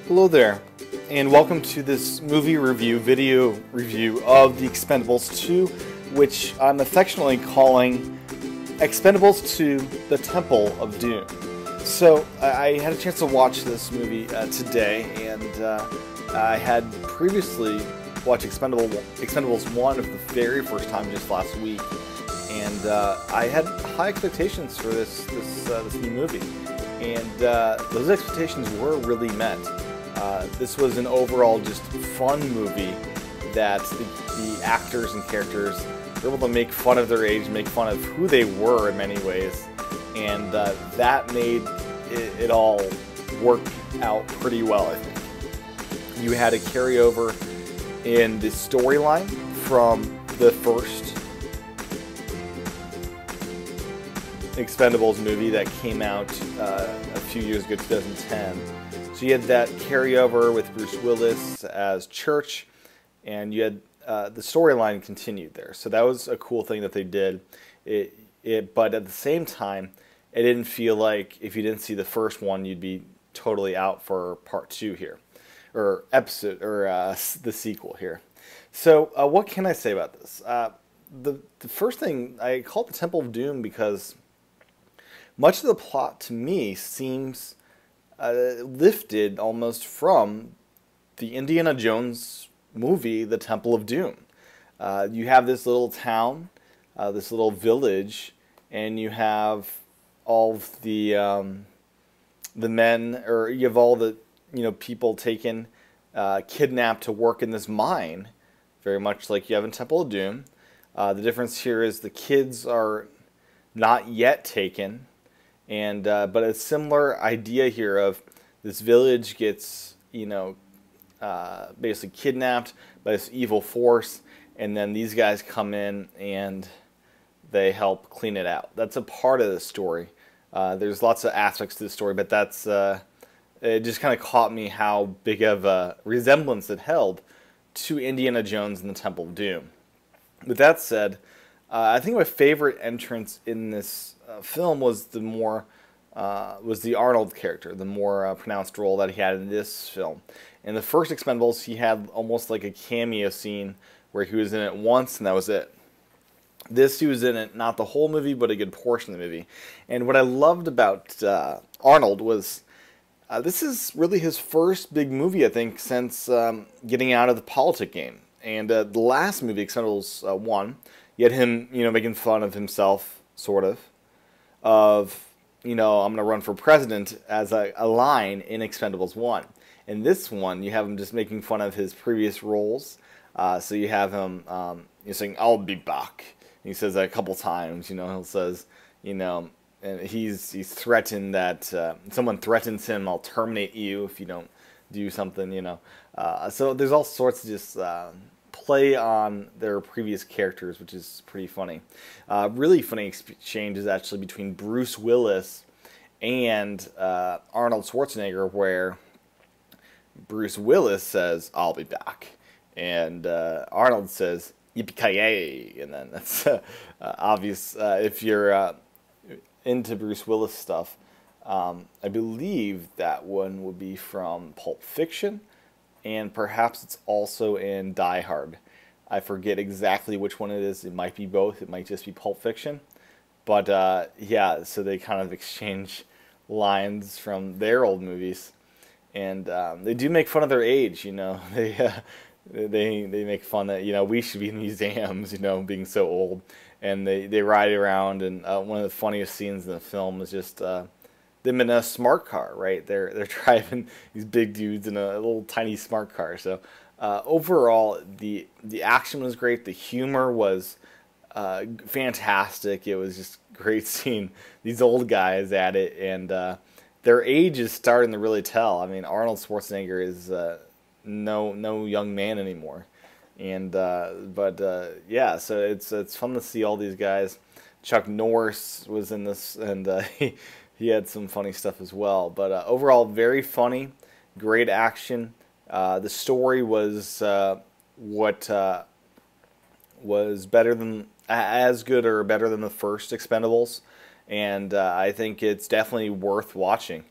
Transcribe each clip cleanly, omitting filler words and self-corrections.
Hello there, and welcome to this video review of the Expendables 2, which I'm affectionately calling Expendables 2: The Temple of Doom. So, I had a chance to watch this movie today, and I had previously watched Expendables 1 for the very first time just last week, and I had high expectations for this new movie, and those expectations were really met. This was an overall just fun movie that the actors and characters were able to make fun of their age, make fun of who they were in many ways, and that made it all work out pretty well, I think. You had a carryover in the storyline from the first Expendables movie that came out a few years ago, 2010. So you had that carryover with Bruce Willis as Church, and you had the storyline continued there. So that was a cool thing that they did. But at the same time, it didn't feel like if you didn't see the first one, you'd be totally out for part 2 here, or episode, or the sequel here. So what can I say about this? The first thing, I call it the Temple of Doom because much of the plot to me seems lifted almost from the Indiana Jones movie, The Temple of Doom. You have this little town, this little village, and you have all of the men, or you have all the people taken, kidnapped to work in this mine, very much like you have in Temple of Doom. The difference here is the kids are not yet taken. And but a similar idea here of this village gets basically kidnapped by this evil force, and then these guys come in and they help clean it out. That's a part of the story. There's lots of aspects to the story, but that's it just kind of caught me how big of a resemblance it held to Indiana Jones and the Temple of Doom. With that said, I think my favorite entrance in this film was the Arnold character, the more pronounced role that he had in this film. In the first Expendables, he had almost like a cameo scene where he was in it once and that was it. This, he was in it, not the whole movie, but a good portion of the movie. And what I loved about Arnold was this is really his first big movie, I think, since getting out of the politic game. And the last movie, Expendables 1, you had him, making fun of himself, sort of, I'm going to run for president as a line in Expendables 1. In this one, you have him just making fun of his previous roles. So you have him saying, "I'll be back." And he says that a couple times, he says, and he's threatened that someone threatens him, "I'll terminate you if you don't do something," So there's all sorts of just play on their previous characters, which is pretty funny. Really funny exchange is actually between Bruce Willis and Arnold Schwarzenegger, where Bruce Willis says, "I'll be back," and Arnold says, "Yippee-ki-yay," and then that's obvious if you're into Bruce Willis stuff. I believe that one would be from Pulp Fiction, and perhaps it's also in Die Hard. I forget exactly which one it is. It might be both. It might just be Pulp Fiction. But yeah, so they kind of exchange lines from their old movies, and they do make fun of their age. They make fun that we should be in museums, being so old, and they ride around. And one of the funniest scenes in the film is just them in a smart car, right? They're driving these big dudes in a little tiny smart car. So overall, the action was great. The humor was fantastic. It was just great seeing these old guys at it, and their age is starting to really tell. I mean, Arnold Schwarzenegger is no young man anymore, and yeah, so it's fun to see all these guys. Chuck Norris was in this, and he had some funny stuff as well. But overall, very funny, great action. The story was was better than, as good or better than the first Expendables, and I think it's definitely worth watching.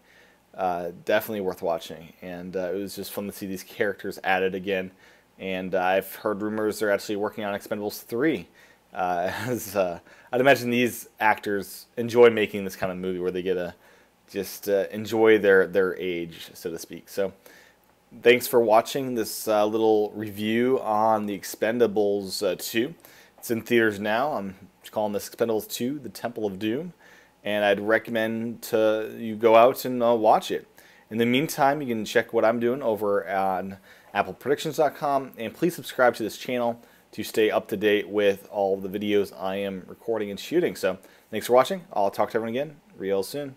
definitely worth watching. And it was just fun to see these characters added again. And I've heard rumors they're actually working on Expendables 3. As I'd imagine these actors enjoy making this kind of movie where they get to just enjoy their age, so to speak. So thanks for watching this little review on the Expendables 2. It's in theaters now. I'm calling this Expendables 2, The Temple of Doom. And I'd recommend you go out and watch it. In the meantime, you can check what I'm doing over on applepredictions.com. And please subscribe to this channel to stay up to date with all the videos I am recording and shooting. So thanks for watching. I'll talk to everyone again real soon.